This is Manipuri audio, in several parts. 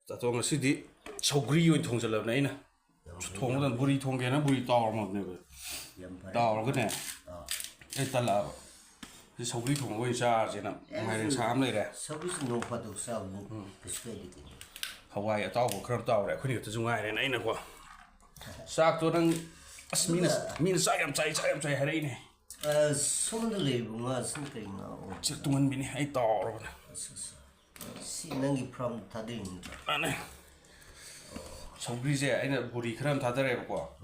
자동 시디 서구리 요인 통절럽네 이나 통은 물이 통계는 물이 따오르면 따오르네 일단 서구리 통고 이자지나 마이는 사람들이래 서비스 높아도 싸우는 그 스페이드 하와이 따오고 그럼 따오래 그니까 또 중간에 이나 거 싹도는 미는 싹염 짜이 하래이네 손도 레이브가 선크림가 칠동은 미니 아이 따오르네 시능이 프롬 다들입니다. 안에 서구리제 아이나 물이 그럼 다들어고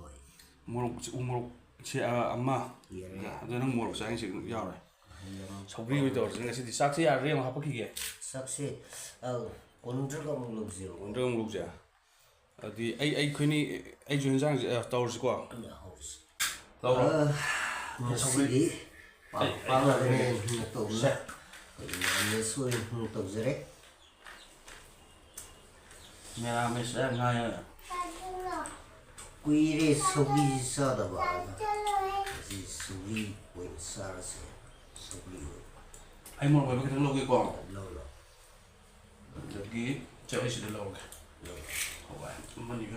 무럭 제 엄마 너는 무럭 사이지 야래 서구리 위도 저는 시디 싹시 야래 뭐 하버키게 싹시 온드가 물로지요. 온드가 물로지 어디 아이 괜히 아이 준장 떠오르고 나와 서구리 빵빵하네 또 없네 내 소리 또 저래 내가 메시지 나야 꾸이레 서구리 싸다 봐 이 서구리 왜 싸라세 서구리 아이 뭐 왜 그렇게 들어오고 있고 놀라 여기 저기서 들어오게 하와이 한번 이거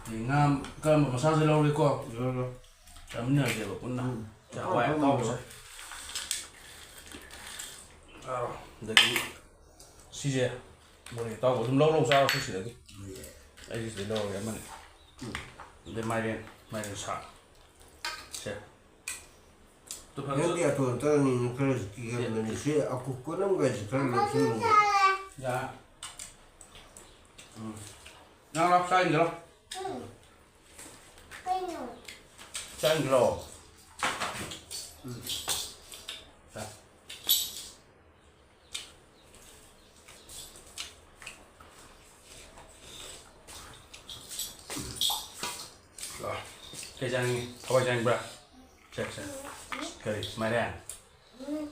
잉암 그럼 뭐 사서 들어오고 있고 잠냐 이제 끝나 자 하와이 가보자 여기 시제 뭐니 또 좀 lâu sao cái gì đấy ấy gì lâu vậy mình để mai đến sáng sẽ tôi phải 여기야 또 다른 그래서 기가면 이제 아쿠 꺼는 거지 그런 거 주는 거. dạ nó lắp xanh rồi xanh rồi Kejang, kawajang bra, cek cek, kari, mana,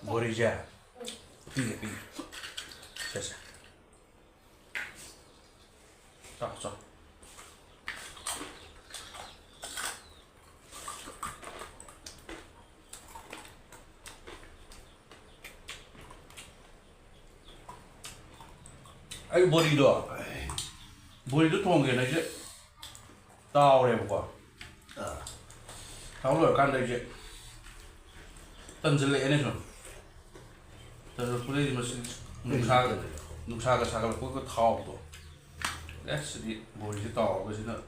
borija, tiga, cek cek, so. Ay borido thong cái này chứ, tao đây một quả. tháo lửa can đây chứ tân dân lệ này rồi tân dân lệ mà nung sa cái có thao rồi đấy sự đi bồi cái tàu cái gì nữa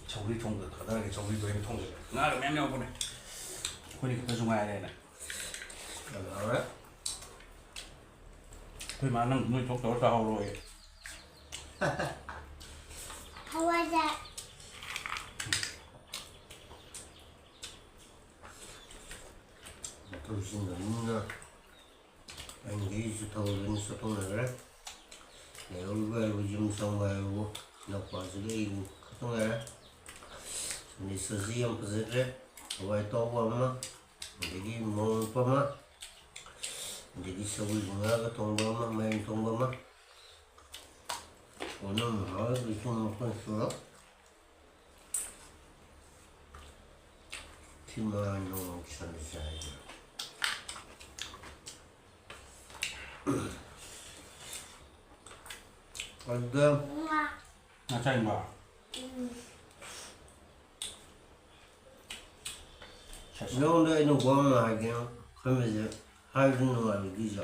trồng đi thông được thật ra cái trồng đi với cái thông được ngã được mém meo con này coi đi cái dùng ai đây này đấy thôi mà nó nuôi thuốc đó sao rồi 정신없나 안기지 더우는 소통을 내 얼굴 알고 짐성 말고 너 빠지게 이거 소통을 니 서지யம் 퍼즈레 와이 또와마 되게 몸빠마 되게 서울 중앙가 동바마 마인 동바마 오늘 뭐 좀 먹고 있어 팀만용 천사야 ada ngacain mbak nếu đây nó có mà hai cái không bây giờ hai cái nó là cái gì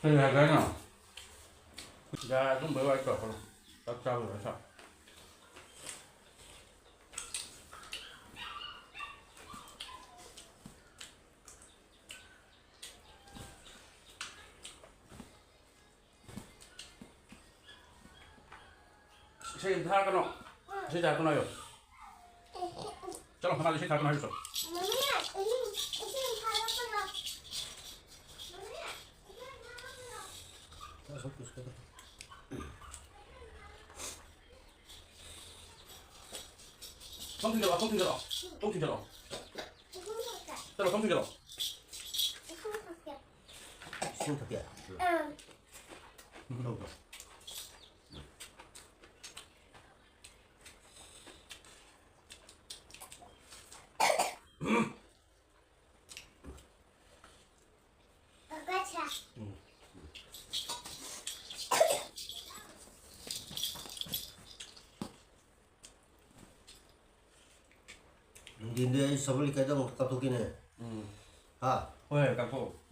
thế là cái nào ra cũng bởi vậy cỡ tao trao rồi sao Saya dah kan, saya dah kan ayo. Jangan pernah saya dah kan ayo. Không tin được, không tin được, không tin được. Đây là không tin được. Không thực hiện. Đâu rồi? 근데 서블리 깨장 까토기네. 아, 왜 깎고?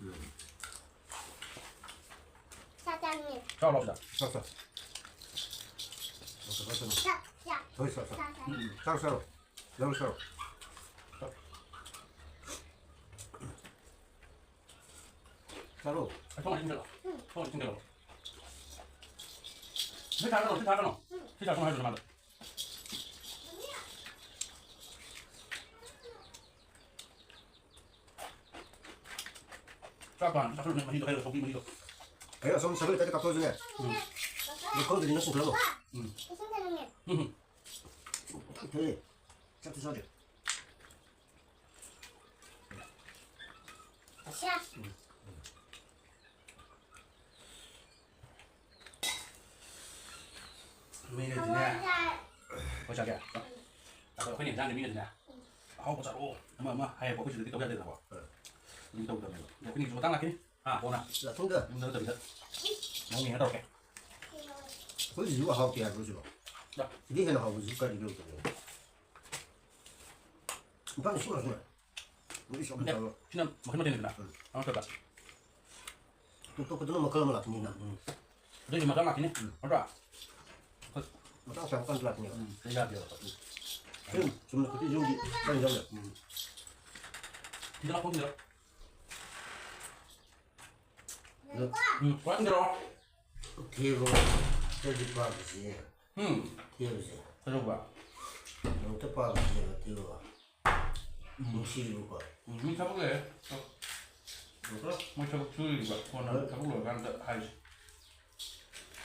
사장님. 자, 봅시다. 싹싹. 자, 자. 더 있어. 사장님. 싹싹. 너무 싹. 자로. 정말 힘들어. 정말 힘들어. 세차하잖아. 세차 좀 해주면 안 돼. 잠깐, 잠깐, 많이 더 해줘. 고기 많이 더. 내가 좀 서블리 깨장 까토주네. 너 거기 있는 거 그러고. 사장님. 돼. 짝지 사지. 자. mấy người thế này có chả kìa có cái điểm ra thì mấy người thế này không có chả ô mà hay có cái gì tao ra đây là bỏ nhưng tao tao cái gì chúng ta tăng là cái cô nào 자, 통들. nó tự thật nó nghe nó đâu kìa 거기 누가 하고 깨야 그러지 뭐. 자. 이게 해나 하고 지금까지 이러고 있거든. 빨리 심어 심어. 우리 좀 근데 더. 그냥 뭐 해도 되는 거다 그러니까 또 그들은 뭐 그런 거 같으니까. 근데 mà tăng là cái này nó rõ 뭐 땅 잠깐 들어왔으니까. đây là điều 지금 좀 그때 용기 빨리 잡려. thì nó không được 너 quá 힘들어 뒤로 저기 봐보지. 뒤로지. 그래서 봐 너또 봐보지. 뒤로. 무시로 봐. mình thắp cái 뭐가? mình thắp chui vậy còn nó thắp lửa gan tận hay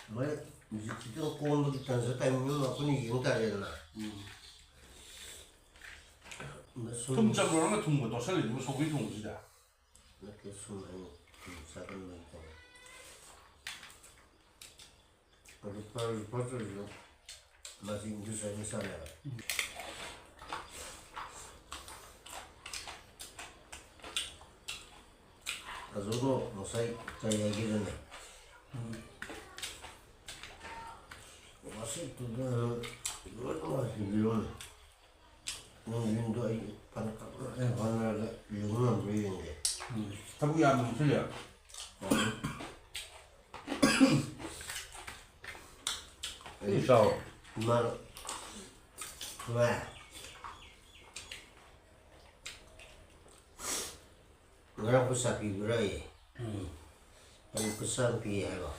뭐 이제 뒤로 꼬는 거 있다면서 때문에 분위기 용다잖아. 뭐 술. 통짜로 하는 통고 또 살리 뭐 소고기 통지다 이렇게 술 많이 작은 거 있다. 빨리 버텨줘. 맛이 인주사에 싸네. 가서도 모사이 자 얘기를 해. 맛이 두는 이거 이런 윤도 이 반을 윤은 보이는데. thắp gan mình sẽ liệu 이 싸워. 그만. 왜? 너랑 부사 비브라이. 아니 부사 비해가.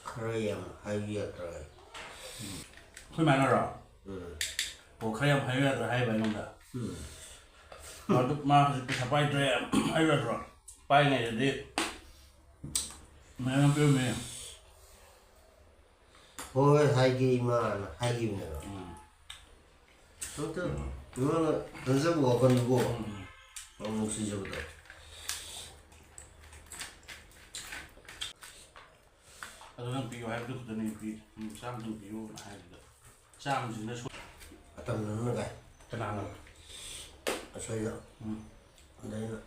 그래야 하이야더라. thôi mà nó rõ bộ khai em hay là hay vậy không đã mà lúc mà cái bay trẻ hay là rồi bay này đi mẹ em kêu mẹ 뭘 하기만 하기만 해요. 아무튼 이거는 연습부가 건드고 목수저보다. tôi ví dụ hay được từ này vì sang từ ví dụ hay được sang thì nó số 갖다 넣는 거야. cái nào nữa 소리야. 내가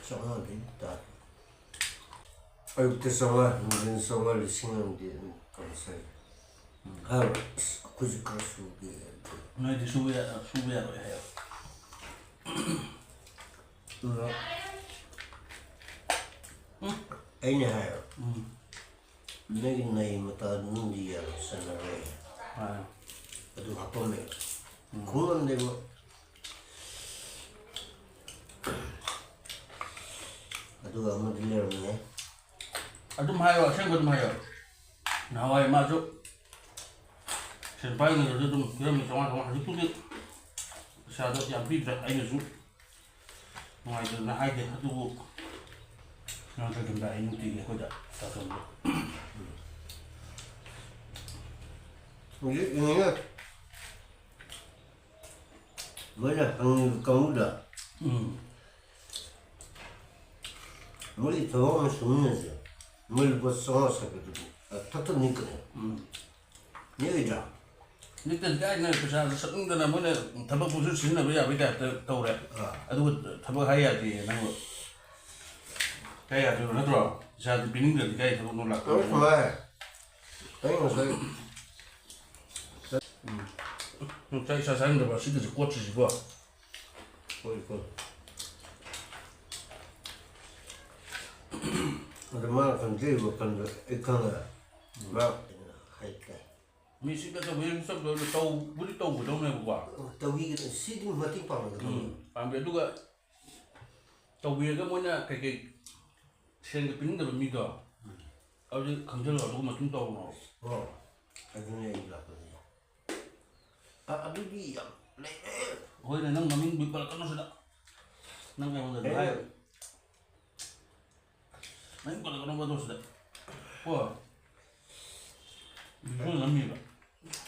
정말 있다. 아이고 대성아, 무슨 성을 신경되는 감사해. 아, 굳이 그럴 수 없게. nơi thì xui rồi hay 애니 하여. 내가 나이 못다 눈디야 생각해. à 아주 바쁘네. 그건데 뭐. 아주 아무 일 없네. 좀 hay xem 좀 hay nào hay mà chút xem bay người 좀 그러면 정말 아주 뿌듯 sao đó giảm phim anh là rút ngoài giờ là hai cái tu nó phải cầm đại những tiền có được tạo thành 이거 뭐냐 강우다. 물이 더우면 죽는지 물 벗어서 그래도 터트니까. 여기자. 일단 cái này phải sao sẵn ra là mới là thằng bác phụ xin là bây giờ tàu đấy tôi thằng bác hay thì năng lượng cái thì nó rồi sao thì biến được cái thằng nó là 그렇구만. 아니 뭐 자 이사 사는데 봐 시드지 꽂히지 봐. 보이고. 얼마나 건지고 건져 이거는 막 할때. 미식에서 왜 무섭게 또 우리 또 고정해 봐. 또 이게 시딩 마팅 파는 거. 방금 누가 또 위에가 뭐냐 그게 생각 빈대로 믿어. 어제 강철을 누구 맞좀 떠오고. 아주네 이라거든요. 아두기 네. 거기는 능 마민 밑발 끊어서다. 능 해보자. 나 밑발 끊어봐도서다. 와. 이건 남미가.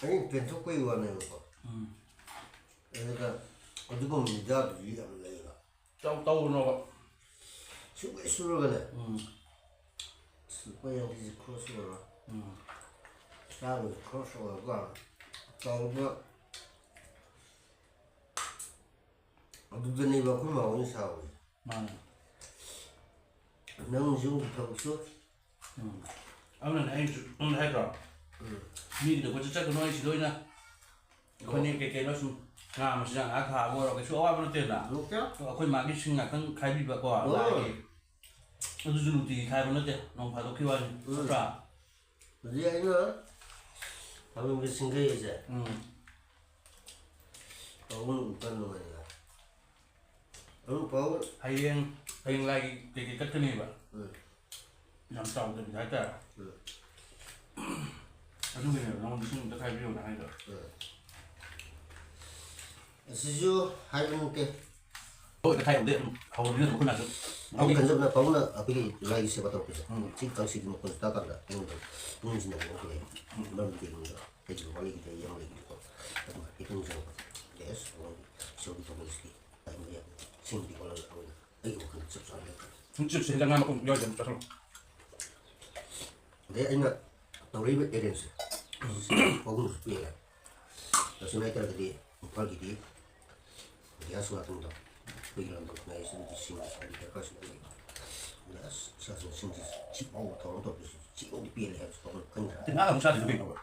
아니 벤토코이 와는 거. 그러니까 어디 보면 미자도 위하는 거야. 짜 떠오르나. 수고 수로 그래. 수고야 이제 크로스로. 나도 크로스로가 저거 어두더니 뭐 그만 오는 사고. 맞아. 너무 좀 더웠어. 오늘 오늘 해가. 미리도 có chắc cái nói chỉ đôi nè. Coi như cái nó xuống mà sẽ ăn khá mua cái số bao nhiêu tiền à? đúng chứ? Coi mà cái sinh ngạc thằng khai bị bạc quả là cái nó dùng thì khai bao nhiêu tiền? Nó phải có kêu anh trả. gì anh nữa? 방금 그 생각이 이제. 오늘 못간 놈이야. 오늘 봐. hay lại cái cách thế này vậy. Làm trồng thì phải trả. Nói chung là nó sinh cái khai video là hay rồi. 시주 하이브님께 cái khai ổn định, hầu như không nào được. 이 간접나 바우나 앞에 라이 세바다 그래서 직강식 먹고 나간다. 이런데 문진이 그래. 너무 되는 거. 대지 원리기 대 영리기 거. 이런 거. 예스. 저기 좀 있지. 아니야. 신비 걸어 나오는. 이거 그 접수하는 거. 진짜 세상에 한번 여자 좀 줘. 내 아이가 너리베 에렌스. 먹은 거 spiega. Los mettere di un po' di adesso la tunda. Spiegando come è sempre simile a cose così. Adesso si sono sentiti ci ho trovato ci ho di piede sto con Tiếng Á không sao thì được rồi.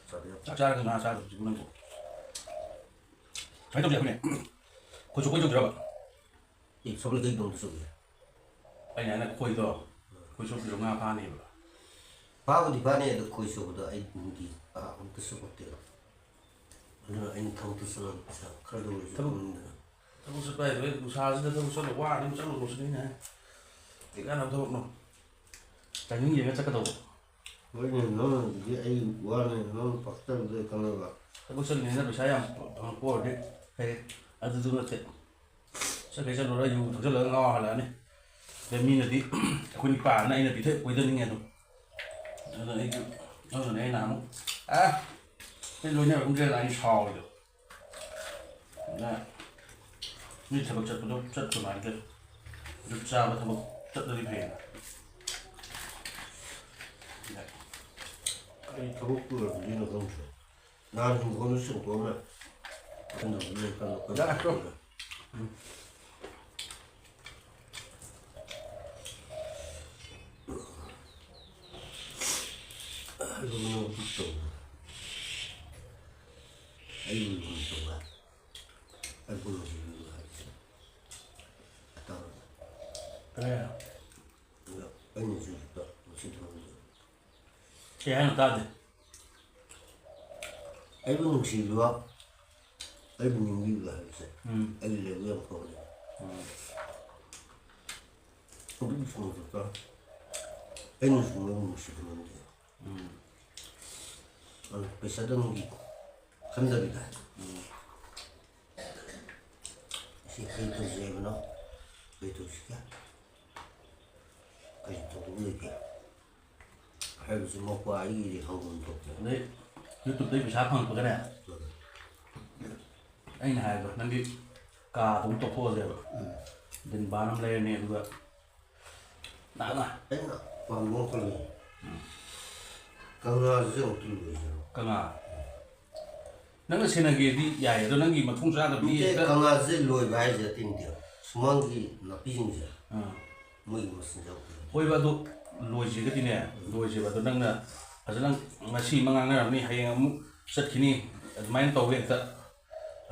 Sao thì sao được cũng năng. Mấy trong này. Cô chú có trong chưa bạn? 이 소리 그 정도 소리. Anh này là khôi rồi. Khôi số dùng Nga pha này. 바보디 반에도 거기서보다 아이 무기 아무것도 쓰고 없대요. 오늘 아이 강도 쓰는 자 그래도 우리 좀 Không sức bày với sao chứ không xuất được qua nhưng chắc là một cái này. Thì ăn làm thôi mà. Chẳng những gì chắc cái đầu. 왜냐면 너는 이제 아이 원하는 너는 박사를 가는 거. Cái bức sinh này nó bị sai em. Thằng cô ở đây. Thì ăn từ từ thế. Sao cái chân nó ra dù thật là ngon là này. Để mình là tí. Khuyên bà này là tí thế quay dân nghe rồi. Nó này làm. À. Cái lối nhà cũng kia là anh sò rồi. Nè. Như thằng chất nó chất của anh kia. Rút ra và thằng chất nó đi về. 아니 저것도 우리는 그렇죠. 나는 그거는 쓰고 보면 근데 우리가 놓고 야, 그럼. 아이고 너무 무서워. 아이고 무서워. 아이고 무서워. 아따. Kaya. 아니 저기다 무슨 소리야. Kaya ano tadi? 아이고 무시루와 아이고 님이가 했어. 아이고 내가 거기. 우리 무슨 소리야? 아이고 무슨 무시루인데. 비싸던 게 감독이다. 시 페이터 제브나 페이터 시가. 그래서 또 우리게. 할수 먹고 아이들이 한번도 Đấy. YouTube đấy bị sáng hơn của cái này. Anh này rồi, nó đi cả cũng tổ phô rồi. Đừng 3 năm lên này vừa. Đã rồi. 됐나? 밥 먹걸리. 강아지 좀 들고 있어. Cơ mà. Nó là xe này kia đi dài rồi nó gì mà không ra được đi. 이제 강아지 로이 봐야지 띵겨. 수만기 나 삐진지. Ờ. 뭐 이거 무슨 저. Hồi vào tôi lùi gì cái tin này, lùi gì vào tôi nâng là ꯐꯖꯅ ꯉꯁꯤ ꯑꯃ ꯉꯥꯡꯅꯔꯝꯅꯤ ꯍꯌꯦꯡ ꯑꯃꯨꯛ ꯆꯠꯈꯤꯅꯤ ꯑꯗꯨꯃꯥꯏꯅ ꯇꯧꯋꯦ ꯍꯦꯛꯇ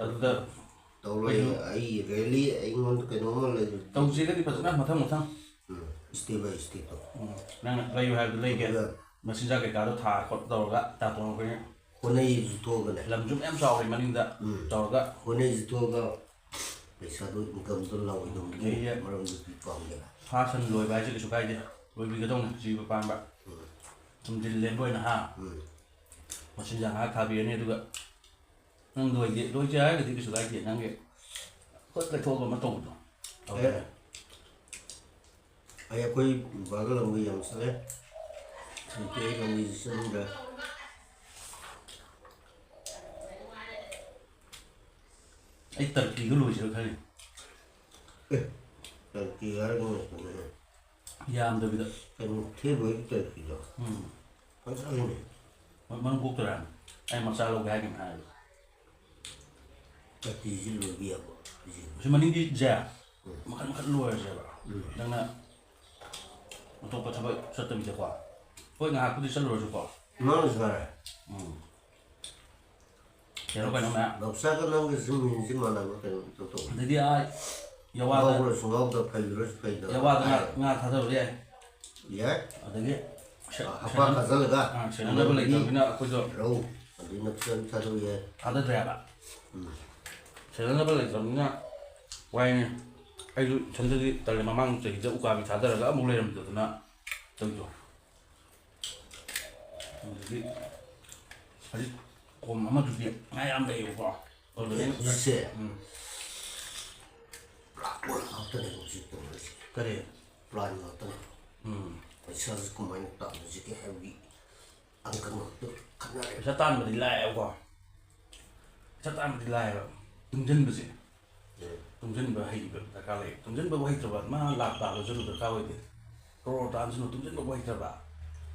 ꯑꯗꯨꯗ ꯇꯧꯔꯣꯏ ꯑꯩ ꯔꯦꯂꯤ ꯑꯩꯉꯣꯟꯗ ꯀꯩꯅꯣꯝꯃ ꯂꯩ ꯇꯧꯁꯤꯒꯗꯤ ꯐꯖꯅ ꯃꯊꯪ ꯁ꯭ꯇꯦꯞ ꯕꯥꯏ ꯁ꯭ꯇꯦꯞꯇꯣ ꯅꯪꯅ ꯂꯩꯌꯨ ꯍꯥꯏꯕꯗꯨ ꯂꯩꯒꯦ ꯃꯆꯤꯟꯖꯥꯛ ꯀꯩꯀꯥꯗꯣ ꯊꯥ ꯈꯣꯠ ꯇꯧꯔꯒ ꯇꯥꯇꯣꯟ ꯑꯩꯈꯣꯏꯅ ꯍꯣꯠꯅꯩꯁꯨ ꯊꯣꯛꯑꯒꯅꯦ ꯂꯝꯁꯨ ꯃꯌꯥꯝ ꯆꯥꯎꯔꯦ ꯃꯅꯤꯡꯗ ꯇꯧꯔꯒ ꯍꯣꯠꯅꯩꯁꯨ ꯊꯣꯛꯑꯒ ꯄꯩꯁꯥꯗꯣ ꯏꯟꯀꯝꯗꯣ ꯂꯥꯛꯑꯣꯏꯗꯧꯕꯒꯤ ꯃꯔꯝꯗꯨꯗꯤ ꯄꯥꯝꯗꯦ ꯁꯥ ꯁꯟ ꯂꯣꯏꯕ ꯍꯥꯏꯁꯦ ꯀꯩꯁꯨ ꯀꯥꯏꯗꯦ ꯂꯣꯏꯕꯤꯒꯗꯧꯅꯤ ꯖꯤꯕ ꯄꯥꯟꯕ ꯊꯨꯝꯖꯤꯜ ꯂꯦꯟꯕ ꯑꯣꯏꯅ ꯃꯆꯤꯟꯖꯥꯛ ꯉꯥꯏꯍꯥꯛ ꯊꯥꯕꯤꯔꯅꯤ ꯑꯗꯨꯒ ꯅꯪ ꯂꯣꯏꯖꯦ ꯍꯥꯏꯔꯒꯗꯤ ꯀꯩꯁꯨ ꯀꯥꯏꯗꯦ ꯅꯪꯒꯤ ꯈꯨꯠ ꯂꯩꯊꯣꯛꯑꯒ ꯑꯃ ꯇꯧꯕꯗꯣ ꯑꯩꯈꯣꯏ ꯕꯥꯒ ꯂꯝꯒ ꯌꯥꯝ ꯆꯠꯂꯦ ꯍꯧꯖꯤꯛꯇꯤ ꯑꯩ ꯂꯝꯒꯤꯁꯤ ꯆꯠꯅꯤꯡꯗ꯭ꯔꯦ ꯑꯩ ꯇꯔꯀꯤꯒ ꯂꯣꯏꯁꯤꯔ ꯈꯜꯂꯤ ꯇꯔꯀꯤ ꯍꯥꯏꯔꯒ ꯌꯥꯝꯗꯕꯤꯗ ꯀꯩꯅꯣ ꯊꯦꯕꯒꯤ ꯇꯔꯀꯤꯗꯣ ꯐꯖꯅ ꯃꯔꯨꯝ ꯀꯣꯛꯇꯣꯏꯔꯥ ꯑꯩ ꯃꯆꯥ ꯂꯧꯒꯦ ꯍꯥꯏꯒꯤꯝ ꯍꯥꯏꯕ ꯇꯔꯀꯤꯁꯤ ꯂꯣꯏꯕ ꯌꯥꯕ ꯁꯤ ꯃꯅꯤꯡꯒꯤ ꯖꯦ ꯃꯈꯜ ꯂꯣꯏꯔꯁꯦꯕ ꯅꯪꯅ ꯑꯇꯣꯞꯄ ꯊꯕꯛ ꯆꯠꯇꯕꯤꯗꯀꯣ ꯍꯣꯏ ꯉꯥꯏꯍꯥꯛꯄꯨꯗꯤ ꯆꯠꯂꯨꯔꯁꯨꯀꯣ ꯅꯪꯅꯁꯨ ꯍꯥꯏꯔꯦ ꯀꯩꯅꯣ ꯃꯌꯥꯝ ꯂꯧꯁꯥꯒ ꯅꯪꯒꯁꯨ ꯃꯤꯟꯁꯤ ꯃꯥꯟꯅꯕ ꯀꯩꯅꯣ ꯇꯧ ꯑꯗꯩꯗꯤ ꯌꯋꯥꯗ ꯉꯥꯎꯕ꯭ꯔꯁꯨ ꯉꯥꯎꯗ ꯐꯩꯔꯁꯨ ꯐꯩꯗ ꯌꯋꯥꯗ ꯉꯥ ꯊꯥꯗꯕ ꯌꯥꯏ ꯌꯥꯏ ꯑꯗꯒꯤ ꯍꯥꯞꯄꯥ ꯈꯥꯖꯤꯜꯂꯒ ꯁꯦꯟꯅꯅꯕ ꯂꯩꯇꯕꯅꯤꯅ ꯑꯩꯈꯣꯏꯗꯣ ꯔꯧ ꯑꯗꯩ ꯅꯞꯁꯟ ꯊꯥꯗꯕ ꯌꯥꯏ ꯊꯥꯗꯗ꯭ꯔꯦ ꯍꯥꯏꯕ ꯁꯦꯟꯅꯅꯕ ꯂꯩꯇꯕꯅꯤꯅ ꯋꯥꯏꯅꯦ ꯑꯩꯁꯨ ꯏꯊꯟꯗꯗꯤ ꯇꯜꯂꯦ ꯃꯃꯥꯡ ꯆꯍꯤꯗ ꯎꯀꯥꯕꯤ ꯊꯥꯗꯔꯒ ꯑꯃꯨꯛ ꯂꯩꯔꯝꯗꯗꯅ ꯇꯧꯗꯣ ꯑꯗꯨꯗꯤ ꯍꯧꯖꯤꯛ ꯀꯣꯝ ꯑꯃꯗꯨꯗꯤ ꯉꯥ ꯌꯥꯝ ꯂꯩꯌꯦꯕꯀꯣ ꯍꯧꯖꯤꯛꯁꯦ ꯄ꯭ꯂꯥꯟ ꯉꯥꯛꯇꯅꯦ ꯍꯧꯖꯤꯛ ꯇꯧꯔꯤꯁꯦ ꯀꯔꯤ ꯄ꯭ꯂꯥꯟ ꯉꯥꯛꯇꯅꯦ ꯄꯩꯁꯥꯁꯦ ꯀꯃꯥꯏꯅ ꯇꯥꯟꯁꯤꯒꯦ ꯍꯥꯏꯕꯒꯤ ꯑꯪꯀ ꯉꯥꯛꯇ ꯈꯟꯅꯔꯦ ꯄꯩꯁꯥ ꯇꯥꯟꯕꯗꯤ ꯂꯥꯛꯑꯦꯕꯀꯣ ꯄꯩꯁꯥ ꯇꯥꯟꯕꯗꯤ ꯂꯥꯛꯑꯦꯕ ꯇꯨꯡꯁꯤꯟꯕꯁꯦ ꯇꯨꯡꯁꯤꯟꯕ ꯍꯩꯕ ꯗꯔꯀꯥꯔ ꯂꯩ ꯇꯨꯡꯁꯤꯟꯕꯕꯨ ꯍꯩꯇ꯭ꯔꯕ ꯃꯥ ꯂꯥꯛ ꯇꯥꯜꯂꯁꯨ ꯗꯔꯀꯥꯔ ꯑꯣꯏꯗꯦ ꯀꯔꯣꯔ ꯇꯥꯟꯁꯤꯅ ꯇꯨꯡꯁꯤꯟꯕꯕꯨ ꯍꯩꯇ꯭ꯔꯕ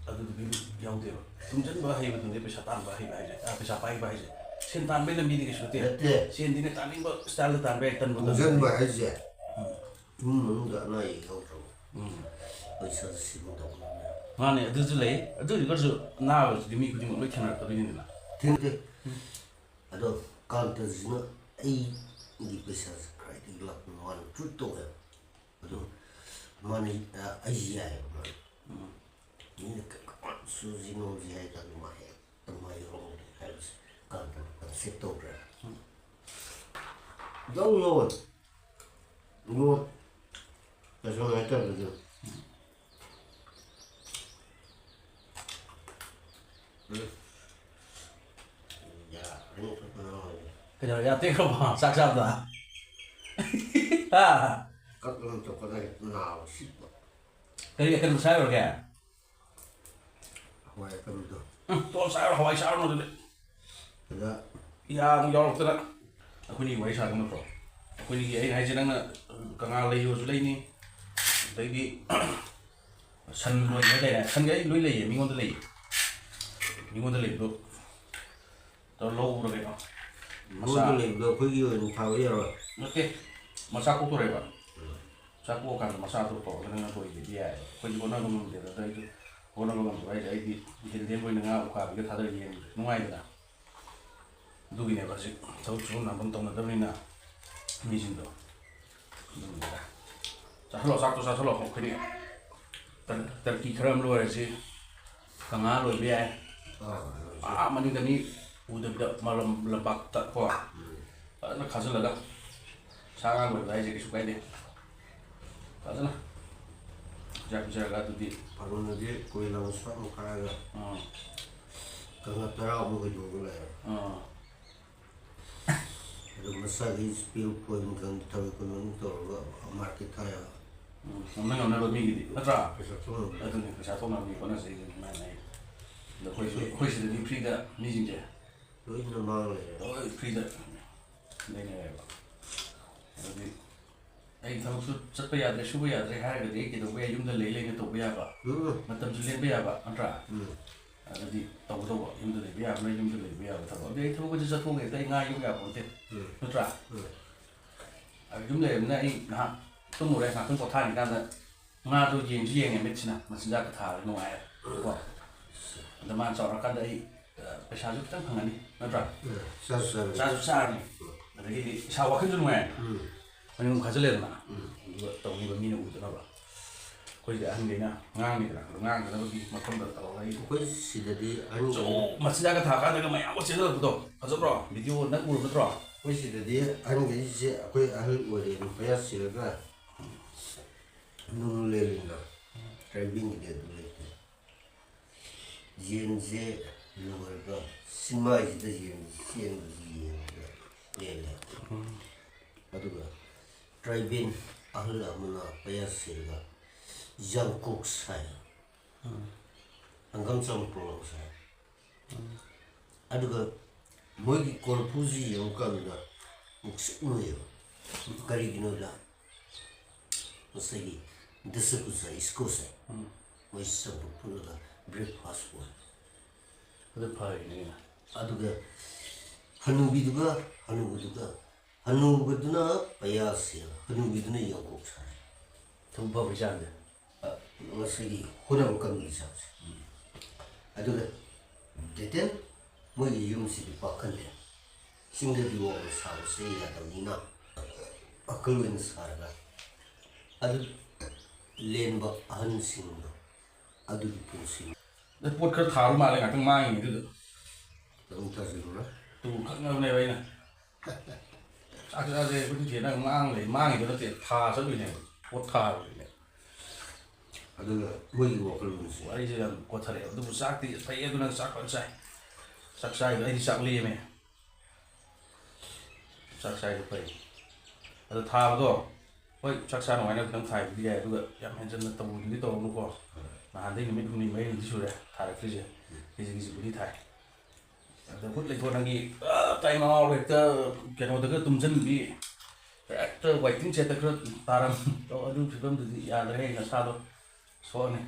ꯑꯗꯨꯗꯨꯒꯤ ꯌꯥꯎꯗꯦꯕ ꯇꯨꯡꯁꯤꯟꯕ ꯍꯩꯕꯗꯨꯅꯦ ꯄꯩꯁꯥ ꯇꯥꯟꯕ ꯍꯩꯕ ꯍꯥꯏꯁꯦ ꯄꯩꯁꯥ ꯄꯥꯏꯕ ꯍꯥꯏꯁꯦ ꯁꯦꯟ ꯇꯥꯟꯕꯩ ꯂꯝꯕꯤꯗꯤ ꯀꯩꯁꯨ ꯅꯠꯇꯦ ꯁꯦꯟꯗꯤꯅ ꯇꯥꯅꯤꯡꯕ ꯏꯁꯇꯥꯏꯜꯗ ꯇꯥꯟꯕ ꯌꯥꯏ ꯇꯟꯕ ꯇꯨꯡꯁꯤꯟꯕ ꯍꯥꯏꯁꯦ ꯏꯃꯨꯡ ꯃꯅꯨꯡꯗ ꯑꯅꯥ ꯑꯌꯦꯛ ꯌꯥꯎꯗ꯭ꯔꯕ ꯄꯩꯁꯥꯁꯦ ꯁꯤꯕ ꯇꯧꯅꯕꯅꯦ ꯃꯥꯅꯦ ꯑꯗꯨꯁꯨ ꯂꯩ ꯑꯗꯨ ꯑꯣꯏꯔꯒꯁꯨ ꯑꯅꯥꯕꯁꯤꯗꯤ ꯃꯤ ꯈꯨꯗꯤꯡꯃꯛ ꯂꯣꯏ ꯊꯦꯡꯅꯔꯛꯀꯗꯣꯏꯅꯤꯗꯅ ꯊꯦꯡꯗꯦ ꯑꯗꯣ ꯀꯥꯟꯇꯁꯤꯅ ꯑꯩꯒꯤ ꯄꯩꯁꯥꯁꯦ ꯀꯗꯥꯏꯗꯒꯤ ꯂꯥꯛꯄꯅꯣ ꯃꯥꯅ ꯇ꯭ꯔꯤꯠ ꯇꯧꯋꯦꯕ ꯑꯗꯣ ꯃꯥꯅ ꯑꯩꯁꯤ ꯌꯥꯏꯑꯕ ꯃꯥꯅ ꯃꯤꯅ ꯁꯨꯁꯤ ꯅꯣꯡꯁꯤ ꯍꯥꯏ ꯀꯥꯟꯗ ꯃꯥ ꯍꯦꯛꯇ ꯃꯥ ꯌꯧꯔꯝꯒꯅꯤ ꯍꯥꯏꯕꯁꯦ ꯀꯥꯟꯇꯅ ꯀꯟꯁꯦꯞ ꯇꯧꯗ꯭ꯔꯦ ꯌꯧ ꯌꯣ ꯀꯩꯁꯨ ꯍꯥꯏꯇꯥꯔꯒꯗꯤ 그냥 야 때려봐 싹싹다 ꯀꯛꯂꯝ ꯆꯠꯄꯗ ꯅꯥꯕ ꯁꯤꯠꯄ 그러니까 그럼 사요 이렇게 ꯍꯋꯥꯏ ꯑꯀꯪꯕꯗꯣ 또 사요 하와이 사요 노는데 ꯑꯗ 야 여러분들 ꯑꯩꯈꯣꯏꯅꯤ ꯋꯥꯔꯤ ꯁꯥꯒ ꯅꯠꯇ꯭ꯔꯣ ꯑꯩꯈꯣꯏꯅꯤꯒꯤ ꯑꯩꯅ ꯍꯥꯏꯁꯦ ꯅꯪꯅ ꯀꯪꯂꯥ ꯂꯩꯌꯣꯁꯨ ꯂꯩꯅꯤ ꯑꯗꯩꯗꯤ ꯁꯟ ꯂꯣꯏꯕ ꯍꯥꯏꯇꯥꯔꯦ ꯁꯟꯒ ꯑꯩ ꯂꯣꯏ ꯂꯩꯌꯦ ꯃꯤꯉꯣꯟꯗ ꯂꯩꯌꯦ ꯃꯤꯉꯣꯟꯗ ꯂꯩꯕꯗꯣ ꯇꯧꯔ ꯂꯧꯕ꯭ꯔꯥ ꯀꯩꯅꯣ ꯃꯣꯏꯗ ꯂꯩꯕꯗꯣ ꯑꯩꯈꯣꯏꯒꯤ ꯑꯣꯏꯅ ꯊꯥꯕ ꯌꯥꯔꯣꯏ ꯅꯠꯇꯦ ꯃꯆꯥ ꯀꯣꯛꯇꯣꯔꯦꯕ ꯃꯆꯥ ꯀꯣꯛꯑꯀꯥꯟꯗ ꯃꯆꯥꯗꯣ ꯇꯧꯔꯒ ꯅꯪꯅ ꯂꯣꯏꯕꯗꯤ ꯌꯥꯏ ꯑꯩꯈꯣꯏꯗꯤ ꯍꯣꯠꯅꯕ ꯉꯝꯗꯦꯕ ꯑꯗ ꯑꯩꯁꯨ ꯍꯣꯠꯅꯕ ꯉꯝꯗꯕ ꯍꯥꯏꯁꯦ ꯑꯩꯗꯤ ꯏꯟꯇꯦꯂꯤꯖꯦꯟ ꯑꯣꯏꯅ ꯉꯥ ꯎꯀꯥꯕꯤꯒ ꯊꯥꯗꯔ ꯌꯦꯡꯕꯗ ꯅꯨꯡꯉꯥꯏꯗꯅ ꯑꯗꯨꯒꯤꯅꯦꯕ ꯍꯧꯖꯤꯛ ꯊꯕꯛ ꯁꯨꯕ ꯅꯥꯝꯕꯝ ꯇꯧꯅꯗꯕꯅꯤꯅ ꯃꯤꯁꯤꯡꯗꯣ ꯑꯗꯨꯅꯤꯗ ꯆꯥꯁꯤꯜꯂꯣ ꯆꯥꯛꯇꯣ ꯆꯥꯁꯤꯜꯂꯣ ꯑꯩꯈꯣꯏꯗꯤ ꯇꯔꯀꯤ ꯈꯔ ꯑꯃ ꯂꯣꯏꯔꯁꯤ ꯀꯪꯉꯥ ꯂꯣꯏꯕ ꯌꯥꯏ ꯃꯅꯤꯡꯗ ꯃꯤ ꯎꯗꯕꯤꯗ ꯂꯝꯄꯥꯛꯇ ꯀꯣ ꯐꯖꯅ ꯈꯥꯖꯤꯜꯂꯒ ꯁꯥ ꯉꯥ ꯂꯣꯏꯕ ꯍꯥꯏꯁꯦ ꯀꯩꯁꯨ ꯀꯥꯏꯗꯦ ꯐꯖꯅ ꯄꯤꯖꯔꯒ ꯑꯗꯨꯗꯤ ꯐꯥꯔꯨꯅꯗꯤ ꯀꯣꯏꯂꯥ ꯃꯁꯥ ꯑꯃ ꯈꯥꯔꯒ ꯀꯪꯉꯥ 10 ꯀꯩꯗꯧꯕ ꯂꯩꯔꯦ ꯑꯗꯨ ꯃꯁꯥꯒꯤ ꯏꯁꯄꯤꯜ ꯄꯣꯏꯟ ꯈꯪꯗꯦ ꯊꯕꯛ ꯀꯩꯅꯣꯝ ꯇꯧꯔꯒ ꯃꯥꯔꯀꯦꯠ ꯊꯥꯏꯕ ꯉꯝꯅꯕ ꯃꯤꯒꯤꯗꯤ ꯅꯠꯇ꯭ꯔꯥ ꯄꯩꯁꯥ ꯊꯣꯛꯅꯕ ꯑꯗꯨꯅꯤ ꯄꯩꯁꯥ ꯊꯣꯛꯅꯕ ꯃꯤ ꯍꯣꯠꯅꯖꯩ ꯑꯗꯨꯃꯥꯏꯅ ꯑꯩ ꯑꯗꯣ ꯑꯩꯈꯣꯏ ꯁꯤꯗꯗꯤ ꯐ꯭ꯔꯤꯗ ꯃꯤꯁꯤꯡꯁꯦ ꯂꯣꯏꯅ ꯃꯥꯡ ꯂꯩꯔꯦ ꯂꯣꯏ ꯐ꯭ꯔꯤꯗ ꯂꯩꯅꯔꯦꯕ ꯑꯗꯨꯗꯤ ꯑꯩ ꯊꯕꯛꯁꯨ ꯆꯠꯄ ꯌꯥꯗ꯭ꯔꯦ ꯁꯨꯕ ꯌꯥꯗ꯭ꯔꯦ ꯍꯥꯏꯔꯒꯗꯤ ꯑꯩ ꯀꯩꯗꯧꯕ ꯌꯥꯏ ꯌꯨꯝꯗ ꯂꯩꯅ ꯇꯧꯕ ꯌꯥꯕ ꯃꯇꯝꯁꯨ ꯂꯦꯟꯕ ꯌꯥꯕ ꯅꯠꯇ꯭ꯔꯥ ꯑꯗꯨꯗꯤ ꯇꯧꯒꯗꯧꯕ ꯌꯨꯝꯗ ꯂꯩꯕ ꯌꯥꯕꯅ ꯌꯨꯝꯗ ꯂꯩꯕ ꯌꯥꯕ ꯊꯕꯛ ꯑꯗꯨꯗꯤ ꯑꯩ ꯊꯕꯛꯁꯦ ꯆꯠꯊꯣꯛꯑꯒ ꯍꯦꯛꯇ ꯑꯩ ꯉꯥ ꯌꯣꯛ ꯌꯥꯕ ꯅꯠꯇꯦ ꯅꯠꯇ꯭ꯔꯥ ꯌꯨꯝ ꯂꯩꯔꯕꯅꯤꯅ ꯑꯩ ꯉꯥꯏꯍꯥꯛ ꯇꯨꯝꯃꯨꯔꯦ ꯉꯥꯏꯍꯥꯛꯇꯪ ꯄꯣꯊꯥꯔꯤꯀꯥꯟꯗ ꯉꯥꯗꯣ ꯌꯦꯡꯁꯨ ꯌꯦꯡꯉꯦ ꯃꯤꯠꯁꯤꯅ ꯃꯆꯤꯟꯖꯥꯛꯇ ꯊꯥꯔꯒ ꯅꯨꯡꯉꯥꯏꯔꯦ ꯀꯣ ꯑꯗ ꯃꯥꯅ ꯆꯥꯎꯔꯀꯥꯟꯗ ꯑꯩ ꯄꯩꯁꯥꯁꯨ ꯈꯤꯇꯪ ꯐꯪꯉꯅꯤ ꯅꯠꯇ꯭ꯔꯥ ꯆꯥꯁꯨ ꯆꯥꯁꯨ ꯆꯥꯔꯅꯤ ꯑꯗꯒꯤꯗꯤ ꯏꯁꯥ ꯋꯥꯈꯜꯁꯨ ꯅꯨꯡꯉꯥꯏ ꯃꯅꯤꯡ ꯈꯥꯖꯤꯜꯂꯦꯗꯅ ꯑꯗꯨꯒ ꯇꯧꯈꯤꯕ ꯃꯤꯅ ꯎꯗꯅꯕ ꯑꯩꯈꯣꯏꯁꯤꯗꯤ ꯑꯍꯟꯈꯩꯅ ꯉꯥꯡꯉꯤꯗꯅ ꯑꯗꯨ ꯉꯥꯡꯗꯅꯕꯒꯤ ꯃꯐꯝꯗ ꯇꯧꯔꯒ ꯑꯩ ꯑꯩꯈꯣꯏ ꯁꯤꯗꯗꯤ ꯃꯆꯤꯟꯖꯥꯛꯒ ꯊꯥꯀꯥꯟꯗꯒ ꯃꯌꯥꯝꯒ ꯆꯦꯟꯖꯜꯂꯛꯄꯗꯣ ꯐꯖꯕ꯭ꯔꯣ ꯚꯤꯗꯤꯑꯣ ꯅꯪ ꯎꯔꯕ ꯅꯠꯇ꯭ꯔꯣ ꯑꯩꯈꯣꯏ ꯁꯤꯗꯗꯤ ꯑꯍꯟꯈꯩꯁꯦ ꯑꯩꯈꯣꯏ ꯑꯍꯜ ꯑꯣꯏꯔꯦ ꯄꯌꯥ ꯁꯤꯔꯒ ꯅꯨꯡ ꯂꯦꯜꯂꯤꯅ ꯇ꯭ꯔꯥꯏꯕꯦꯜꯒꯤꯗꯤ ꯑꯗꯨ ꯂꯩꯇꯦ ꯌꯦꯟꯁꯦ ꯂꯣꯏꯔꯒ ꯁꯤꯟꯃꯥꯏꯁꯤꯗ ꯌꯦꯟꯁꯦ ꯆꯦꯟꯕꯁꯤ ꯌꯦꯡꯉꯒ ꯂꯦꯜꯂꯦ ꯑꯗꯨꯒ ꯇ꯭ꯔꯥꯏꯕꯦꯜ ꯑꯍꯜ ꯑꯃꯅ ꯄꯌꯥ ꯁꯤꯔꯒ ꯌꯥꯡꯀꯣꯛ ꯁꯥꯏ ꯍꯪꯒꯥꯝ ꯆꯝꯄ꯭ꯔꯣꯡ ꯁꯥꯏ ꯑꯗꯨꯒ ꯃꯣꯏꯒꯤ ꯀꯣꯔꯐꯨꯁꯤ ꯌꯦꯡꯉꯀꯥꯟꯗ ꯃꯨꯛꯁꯛꯅꯩꯌꯦꯕ ꯀꯔꯤꯒꯤꯅꯣꯗ ꯉꯁꯥꯏꯒꯤ ꯗꯁꯀꯨꯁꯥ ꯏꯁꯀꯣꯁꯥꯏ ꯃꯣꯏ ꯆꯝꯐꯨꯠ ꯐꯨꯠꯂꯒ ꯕ꯭ꯔꯦꯛꯐꯥꯁ ꯑꯣꯏ ꯑꯗꯨ ꯐꯔꯤꯅꯤꯅ ꯑꯗꯨꯒ ꯍꯅꯨꯕꯗꯨꯅ ꯄꯌꯥ ꯁꯤꯔ ꯍꯅꯨꯕꯤꯗꯨꯅ ꯌꯥꯡꯀꯣꯛ ꯁꯥꯏ ꯊꯨꯝ ꯐꯕꯒꯤ ꯆꯥꯡꯁꯦ ꯉꯁꯥꯏꯒꯤ ꯍꯣꯔꯝ ꯀꯟꯕꯒꯤ ꯆꯥꯡꯁꯦ ꯑꯗꯨꯒ ꯗꯦꯇꯦꯜ ꯃꯣꯏꯒꯤ ꯌꯨꯝꯁꯤꯗꯤ ꯄꯥꯛꯈꯜꯂꯦ ꯆꯤꯡꯗꯗꯤ ꯋꯥꯡꯅ ꯁꯥꯕꯁꯦ ꯌꯥꯗꯕꯅꯤꯅ ꯑꯀꯜ ꯑꯣꯏꯅ ꯁꯥꯔꯒ ꯑꯗꯨ ꯂꯦꯟꯕ ꯑꯍꯟꯁꯤꯡꯗꯣ ꯑꯗꯨꯒꯤ ꯄꯨꯟꯁꯤ ꯄꯣꯠ ꯈꯔ ꯊꯥꯕ ꯃꯥꯜꯂꯦ ꯉꯥꯛꯇꯪ ꯃꯥꯡꯉꯤꯅꯤ ꯑꯗꯨꯗꯣ ꯑꯗꯨꯝ ꯊꯥꯖꯤꯜꯂꯨꯔ ꯇꯨ ꯈꯪꯉꯕꯅꯦꯕ ꯑꯩꯅ ꯆꯥꯛ ꯆꯥꯁꯦ ꯑꯩꯈꯣꯏ ꯊꯦꯅ ꯃꯥꯡꯉꯤꯗꯣ ꯅꯠꯇꯦ ꯊꯥ ꯆꯠꯂꯨꯏꯅꯦꯕ ꯄꯣꯠ ꯊꯥꯔꯨꯏꯅꯦ ꯑꯗꯨꯒ ꯃꯣꯏꯒꯤ ꯋꯥꯈꯜꯂꯣꯟꯁꯦ ꯋꯥꯔꯤꯁꯦ ꯌꯥꯝ ꯀꯣꯊꯔꯛꯑꯦꯕ ꯑꯗꯨꯕꯨ ꯆꯥꯛꯇꯤ ꯐꯩ ꯑꯗꯨ ꯅꯪ ꯆꯥꯛ ꯐꯖꯅ ꯆꯥꯏ ꯆꯥꯛ ꯆꯥꯏꯗꯣ ꯑꯩꯗꯤ ꯆꯥꯛ ꯂꯦꯝꯃꯦ ꯆꯥꯛ ꯆꯥꯏꯗꯣ ꯐꯩ ꯑꯗꯣ ꯊꯥꯕꯗꯣ ꯍꯣꯏ ꯆꯥꯛ ꯆꯥ ꯅꯨꯡꯉꯥꯏꯅ ꯈꯤꯇꯪ ꯊꯥꯏꯕꯗꯤ ꯌꯥꯏ ꯑꯗꯨꯒ ꯌꯥꯝ ꯍꯦꯟꯖꯟꯅ ꯇꯧꯕꯗꯨꯗꯤ ꯇꯧꯔꯅꯨꯀꯣ ꯅꯍꯥꯟꯗꯩ ꯅꯨꯃꯤꯠ 6-7 ꯁꯨꯔꯦ ꯊꯥꯔꯛꯇ꯭ꯔꯤꯁꯦ ꯀꯦꯖꯤꯕꯨꯗꯤ ꯊꯥꯏ ꯑꯗ ꯈꯨꯠ ꯂꯩꯊꯣꯛꯅꯒꯤ ꯇꯥꯏ ꯃꯉꯥꯎ ꯍꯦꯛꯇ ꯀꯩꯅꯣꯗꯒ ꯇꯨꯝꯁꯤꯟꯕꯤ ꯍꯦꯛꯇ ꯋꯥꯏꯇꯤꯡ ꯁꯦꯠꯇ ꯈꯔ ꯇꯥꯔꯝ ꯑꯗꯨ ꯐꯤꯕꯝꯗꯨꯗꯤ ꯌꯥꯗ꯭ꯔꯦ ꯅꯁꯥꯗꯣ ꯁꯣꯛꯑꯅꯤ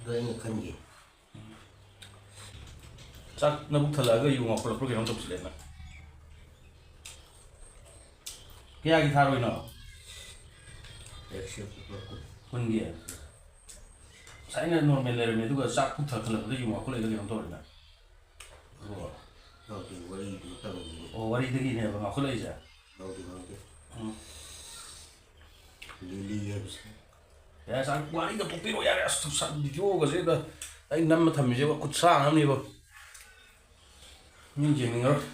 ꯑꯗꯣ ꯑꯩꯅ ꯈꯟꯒꯦ ꯆꯥꯛ ꯅꯕꯨꯛ ꯊꯜꯂꯛꯑꯒ ꯌꯨ ꯉꯥꯎꯈꯠꯂꯛꯄ꯭ꯔꯥ ꯀꯩꯅꯣꯝ ꯇꯧꯁꯤꯜꯂꯦꯅ ꯀꯌꯥꯒꯤ ꯊꯥꯔꯣꯏꯅꯣ ꯀꯨꯟꯒꯤ ꯉꯁꯥꯏꯅ ꯅꯣꯔꯃꯦꯜ ꯂꯩꯔꯝꯃꯦ ꯑꯗꯨꯒ ꯆꯥꯛ ꯄꯨꯛ ꯊꯜꯂꯛꯄꯗ ꯌꯨ ꯉꯥꯎꯈꯠꯂꯛꯏꯗ ꯀꯩꯅꯣꯝ ꯇꯧꯔꯤꯅ ꯑꯣ ꯋꯥꯔꯤꯗꯒꯤꯅꯦꯕ ꯉꯥꯎꯈꯠꯂꯛꯏꯁꯦ ꯂꯤꯂꯤ ꯍꯥꯏꯕꯁꯦ ꯌꯥꯔꯦ ꯆꯥꯛ ꯋꯥꯔꯤꯗ ꯄꯣꯛꯄꯤꯔꯣ ꯌꯥꯔꯦ ꯑꯁ ꯚꯤꯗꯤꯑꯣꯒꯁꯦ ꯑꯩ ꯅꯝꯃ ꯊꯝꯃꯤꯁꯦ ꯈꯨꯠꯁꯥ ꯑꯃꯅꯦꯕ ꯃꯤ ꯌꯦꯡꯅꯤꯡꯉꯔꯣꯏ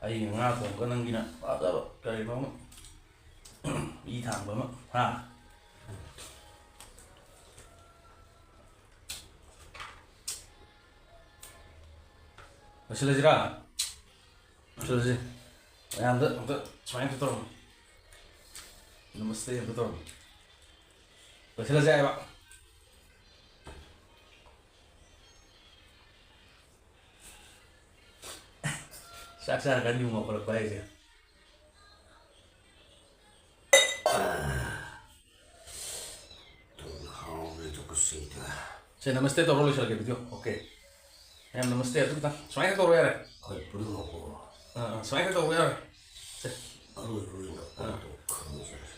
ꯑꯩꯒꯤ ꯉꯥ ꯊꯣꯡꯕꯒ ꯅꯪꯒꯤꯅ ꯐꯖꯕ ꯀꯔꯤꯅꯣ ꯑꯃ ꯏ ꯊꯥꯡꯕ ꯑꯃ ꯍꯥ ꯂꯣꯏꯁꯤꯜꯂꯁꯤꯔꯥ ꯂꯣꯏꯁꯤꯜꯂꯁꯤ ꯃꯌꯥꯝꯗ ꯑꯝꯇ ꯁꯨꯃꯥꯏꯅ ꯑꯝꯇ ꯇꯧꯔꯝꯃꯣ ꯅꯃꯁꯇꯦ ꯑꯝꯇ ꯇꯧꯔꯝꯃꯣ ꯂꯣꯏꯁꯤꯜꯂꯁꯤ ꯍꯥꯏꯕ ꯆꯥꯛ ꯆꯥꯔꯀꯥꯟꯗ ꯌꯨ ꯉꯥꯎꯈꯠꯂꯛꯄ ꯍꯥꯏꯁꯦ ꯁꯦ ꯅꯃꯁꯇꯦ ꯇꯧꯔ ꯂꯣꯏꯁꯤꯜꯂꯒꯦ ꯚꯤꯗꯤꯑꯣ ꯑꯣꯀꯦ ꯃꯌꯥꯝ ꯅꯃꯁꯇꯦ ꯑꯗꯨ ꯈꯤꯇꯪ ꯁꯨꯃꯥꯏꯅ ꯇꯧꯔꯣ ꯌꯥꯔꯦ ꯍꯣꯏ ꯄꯨꯝꯅꯃꯛ ꯁꯨꯃꯥꯏꯅ ꯇꯧꯕ ꯌꯥꯔꯦ ꯑꯔꯣꯏꯕ ꯑꯣꯏꯅ ꯈꯪꯖꯔꯦ